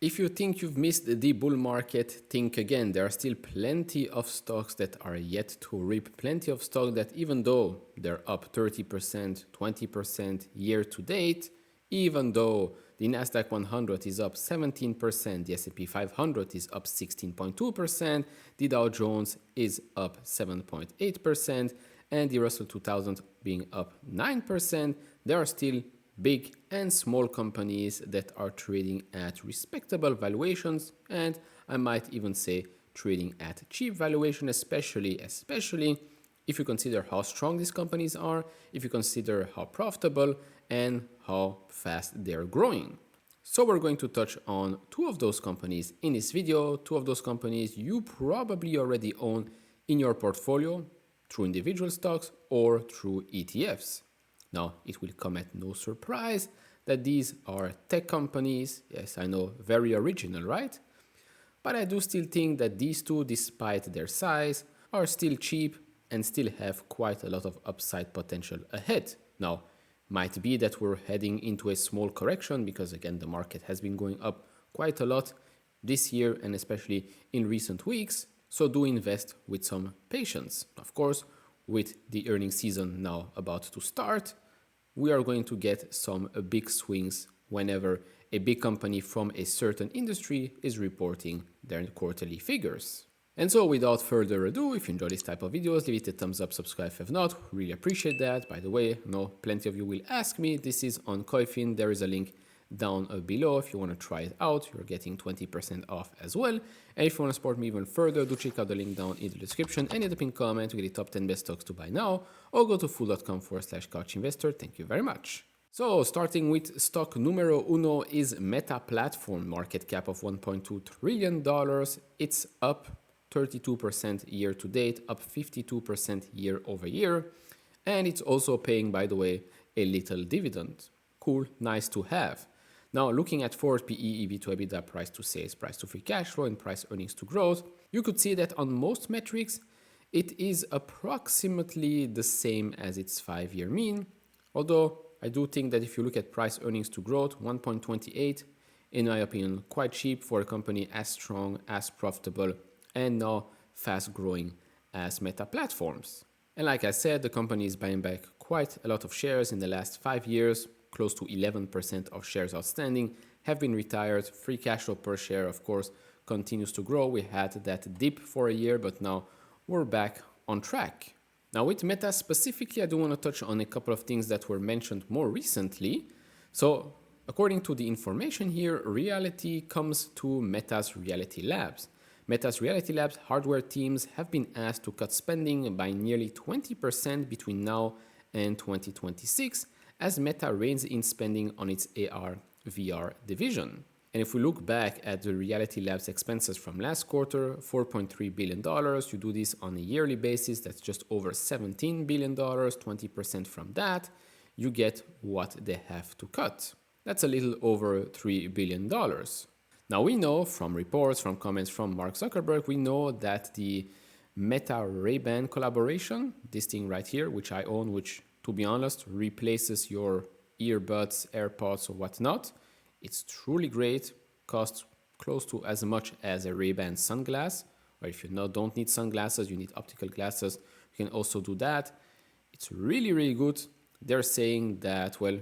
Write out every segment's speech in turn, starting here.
If you think you've missed the bull market, think again. There are still plenty of stocks that are yet to reap, plenty of stocks that even though they're up 30%, 20% year to date, even though the Nasdaq 100 is up 17%, the S&P 500 is up 16.2%, the Dow Jones is up 7.8%, and the Russell 2000 being up 9%, there are still big and small companies that are trading at respectable valuations, and I might even say trading at cheap valuation, especially if you consider how strong these companies are, if you consider how profitable and how fast they're growing. So we're going to touch on two of those companies in this video, two of those companies you probably already own in your portfolio through individual stocks or through ETFs. Now, it will come at no surprise that these are tech companies. Yes, I know, very original, right? But I do still think that these two, despite their size, are still cheap and still have quite a lot of upside potential ahead. Now, might be that we're heading into a small correction because, again, the market has been going up quite a lot this year and especially in recent weeks. So do invest with some patience. Of course, with the earnings season now about to start, we are going to get some big swings whenever a big company from a certain industry is reporting their quarterly figures. And so without further ado, if you enjoy this type of videos, leave it a thumbs up, subscribe if you have not, really appreciate that. By the way, I know plenty of you will ask me, this is on Koifin, there is a link down below if you want to try it out. You're getting 20% off as well. And if you want to support me even further, do check out the link down in the description and in the pinned comment to get the top 10 best stocks to buy now, or go to fool.com/couchinvestor. Thank you very much. So starting with stock numero uno is Meta Platform, market cap of $1.2 trillion. It's up 32% year to date, up 52% year over year. And it's also paying, by the way, a little dividend. Cool, nice to have. Now, looking at forward PE, EV to EBITDA, price to sales, price to free cash flow, and price earnings to growth, you could see that on most metrics, it is approximately the same as its 5-year mean. Although I do think that if you look at price earnings to growth, 1.28, in my opinion, quite cheap for a company as strong, as profitable, and now fast growing as Meta Platforms. And like I said, the company is buying back quite a lot of shares in the last 5 years. Close to 11% of shares outstanding have been retired. Free cash flow per share, of course, continues to grow. We had that dip for a year, but now we're back on track. Now with Meta specifically, I do want to touch on a couple of things that were mentioned more recently. So according to the information here, Reality comes to Meta's Reality Labs. Meta's Reality Labs hardware teams have been asked to cut spending by nearly 20% between now and 2026 as Meta reins in spending on its AR/VR division. And if we look back at the Reality Labs expenses from last quarter, $4.3 billion, you do this on a yearly basis, that's just over $17 billion, 20% from that, you get what they have to cut. That's a little over $3 billion. Now we know from reports, from comments from Mark Zuckerberg, we know that the Meta Ray-Ban collaboration, this thing right here, which I own, which to be honest, replaces your earbuds, AirPods, or whatnot. It's truly great, costs close to as much as a Ray-Ban sunglass, or if you don't need sunglasses, you need optical glasses, you can also do that. It's really, really good. They're saying that, well,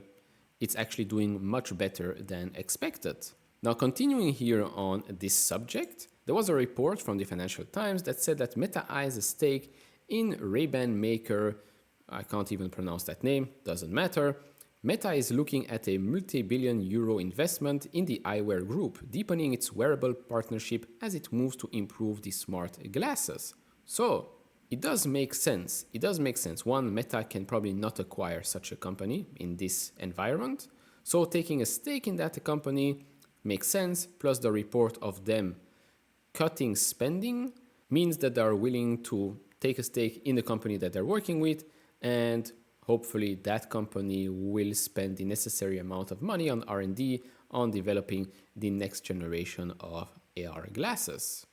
it's actually doing much better than expected. Now, continuing here on this subject, there was a report from the Financial Times that said that Meta eyes a stake in Ray-Ban maker, I can't even pronounce that name, doesn't matter. Meta is looking at a multi-billion euro investment in the eyewear group, deepening its wearable partnership as it moves to improve the smart glasses. So, it does make sense. It does make sense. One, Meta can probably not acquire such a company in this environment. So, taking a stake in that company makes sense. Plus, the report of them cutting spending means that they are willing to take a stake in the company that they're working with, and hopefully that company will spend the necessary amount of money on R&D on developing the next generation of AR glasses.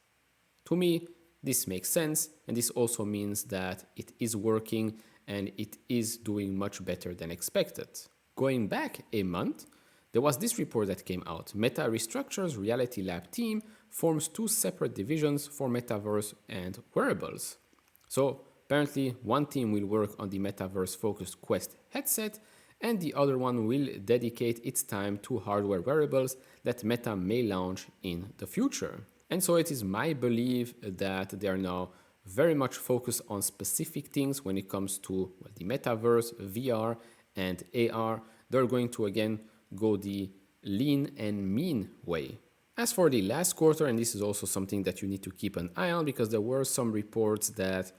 To me, this makes sense, and this also means that it is working and it is doing much better than expected. Going back a month, There was this report that came out. Meta restructures Reality Lab team, forms two separate divisions for metaverse and wearables. So apparently one team will work on the metaverse focused Quest headset and the other one will dedicate its time to hardware wearables that Meta may launch in the future. And so it is my belief that they are now very much focused on specific things when it comes to the metaverse, VR, and AR. They're going to again go the lean and mean way. As for the last quarter, and this is also something that you need to keep an eye on because there were some reports that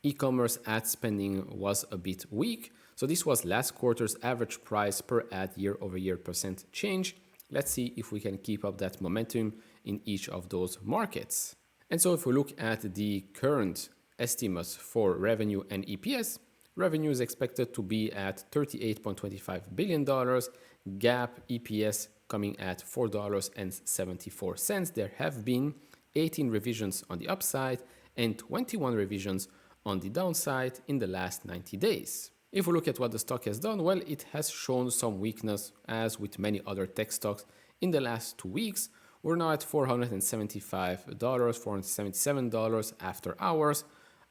e-commerce ad spending was a bit weak. So this was last quarter's average price per ad year-over-year percent change. Let's see if we can keep up that momentum in each of those markets. And so if we look at the current estimates for revenue and EPS, revenue is expected to be at $38.25 billion, GAAP EPS coming at $4.74. There have been 18 revisions on the upside and 21 revisions on the downside in the last 90 days. If we look at what the stock has done, well, it has shown some weakness as with many other tech stocks in the last 2 weeks. We're now at $475, $477 after hours.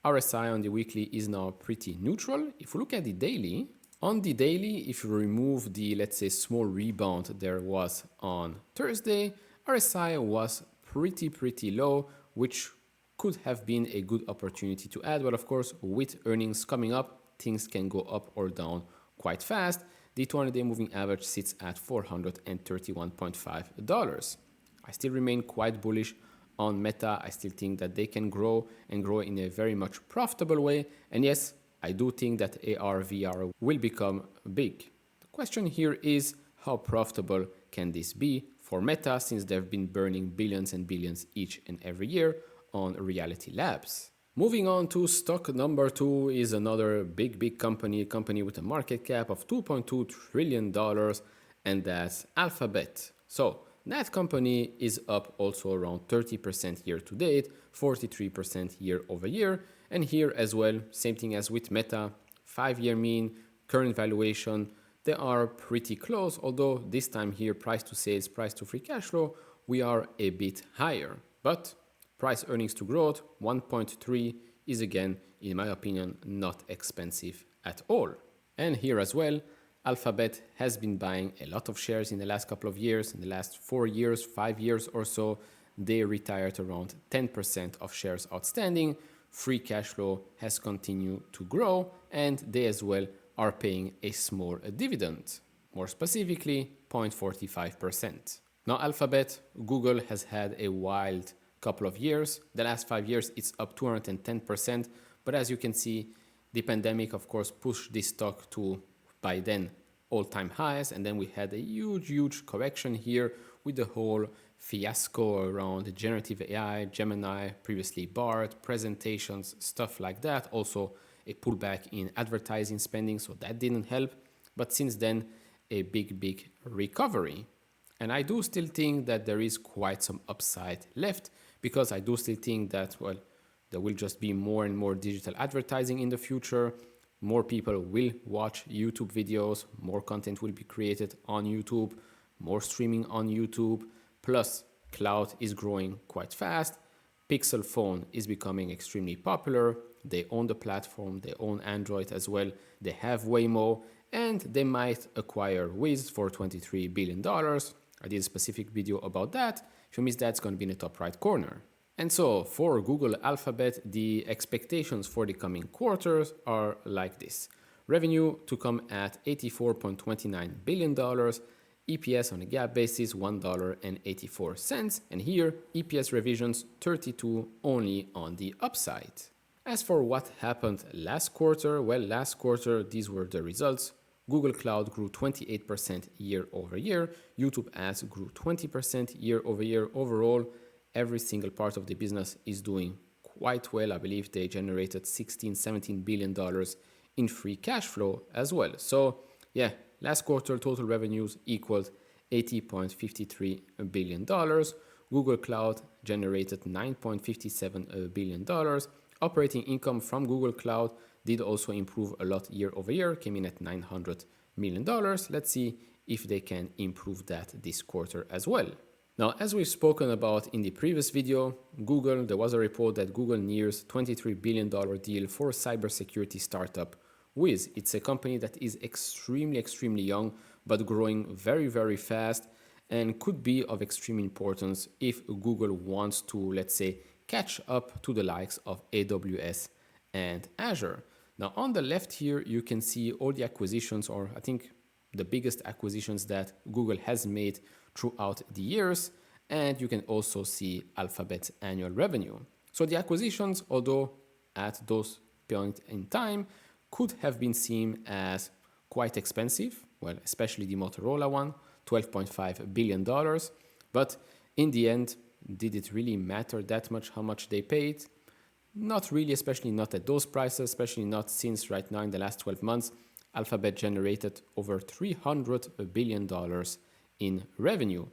RSI on the weekly is now pretty neutral. If we look at the daily, on the daily, if you remove the, let's say, small rebound there was on Thursday, RSI was pretty low, which could have been a good opportunity to add. But of course, with earnings coming up, things can go up or down quite fast. The 200-day moving average sits at $431.5. I still remain quite bullish on Meta. I still think that they can grow and grow in a very much profitable way. And yes, I do think that AR, VR will become big. The question here is how profitable can this be for Meta since they've been burning billions and billions each and every year on Reality Labs. Moving on to stock number 2 is another big company with a market cap of $2.2 trillion, and that's Alphabet. So that company is up also around 30% year to date, 43% year over year. And here as well, same thing as with Meta, 5-year mean, current valuation, they are pretty close, although this time here, price to sales, price to free cash flow, we are a bit higher. But price earnings to growth, 1.3 is again, in my opinion, not expensive at all. And here as well, Alphabet has been buying a lot of shares in the last couple of years. In the last 4 years, 5 years or so, they retired around 10% of shares outstanding. Free cash flow has continued to grow, and they as well are paying a small dividend, more specifically 0.45%. Now Alphabet, Google has had a wild couple of years. The last 5 years, it's up 210%. But as you can see, the pandemic, of course, pushed this stock to, by then, all-time highs. And then we had a huge correction here with the whole fiasco around generative AI, Gemini, previously Bard, presentations, stuff like that. Also a pullback in advertising spending, so that didn't help. But since then, a big recovery. And I do still think that there is quite some upside left, because I do still think that, well, there will just be more and more digital advertising in the future. More people will watch YouTube videos, more content will be created on YouTube, more streaming on YouTube, plus cloud is growing quite fast. Pixel phone is becoming extremely popular. They own the platform, they own Android as well. They have Waymo, and they might acquire Wiz for $23 billion. I did a specific video about that. If you missed that, it's going to be in the top right corner. And so for Google Alphabet, the expectations for the coming quarters are like this. Revenue to come at $84.29 billion, EPS on a GAAP basis $1.84, and here EPS revisions 32 only on the upside. As for what happened last quarter, well, last quarter these were the results. Google Cloud grew 28% year over year, YouTube ads grew 20% year over year. Overall, every single part of the business is doing quite well. I believe they generated $16-17 billion in free cash flow as well. So yeah, last quarter total revenues equaled $80.53 billion. Google Cloud generated $9.57 billion. Operating income from Google Cloud did also improve a lot year over year, came in at $900 million. Let's see if they can improve that this quarter as well. Now, as we've spoken about in the previous video, there was a report that Google nears $23 billion deal for a cybersecurity startup Wiz. It's a company that is extremely young, but growing very fast and could be of extreme importance if Google wants to, let's say, catch up to the likes of AWS and Azure. Now, on the left here, you can see all the acquisitions, or I think the biggest acquisitions that Google has made throughout the years. And you can also see Alphabet's annual revenue. So the acquisitions, although at those point in time, could have been seen as quite expensive, well, especially the Motorola one, $12.5 billion. But in the end, did it really matter that much how much they paid? Not really, especially not at those prices, especially not since right now in the last 12 months, Alphabet generated over $300 billion in revenue.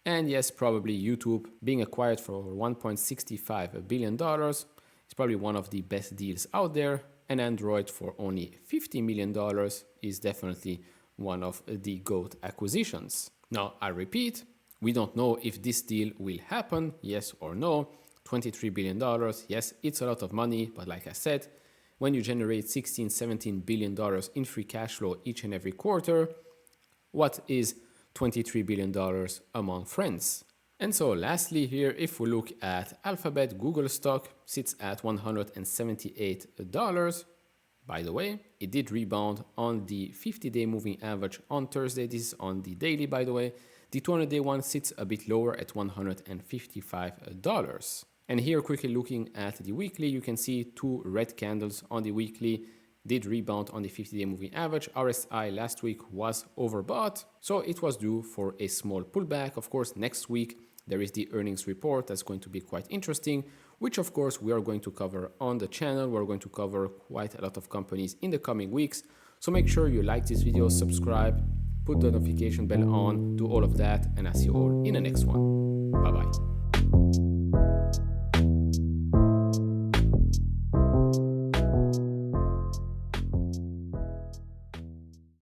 And yes, probably YouTube being acquired for $1.65 billion is probably one of the best deals out there. And Android for only $50 million is definitely one of the GOAT acquisitions. Now, I repeat, we don't know if this deal will happen, yes or no. $23 billion, yes, it's a lot of money, but like I said, when you generate $16-17 billion in free cash flow each and every quarter, what is $23 billion among friends? And so lastly here, if we look at Alphabet, Google stock sits at $178. By the way, it did rebound on the 50-day moving average on Thursday. This is on the daily, by the way. The 200-day one sits a bit lower at $155. And here, quickly looking at the weekly, you can see two red candles on the weekly did rebound on the 50-day moving average. RSI last week was overbought, so it was due for a small pullback. Of course, next week there is the earnings report that's going to be quite interesting, which of course we are going to cover on the channel. We're going to cover quite a lot of companies in the coming weeks. So make sure you like this video, subscribe, put the notification bell on, do all of that, and I'll see you all in the next one. Bye-bye.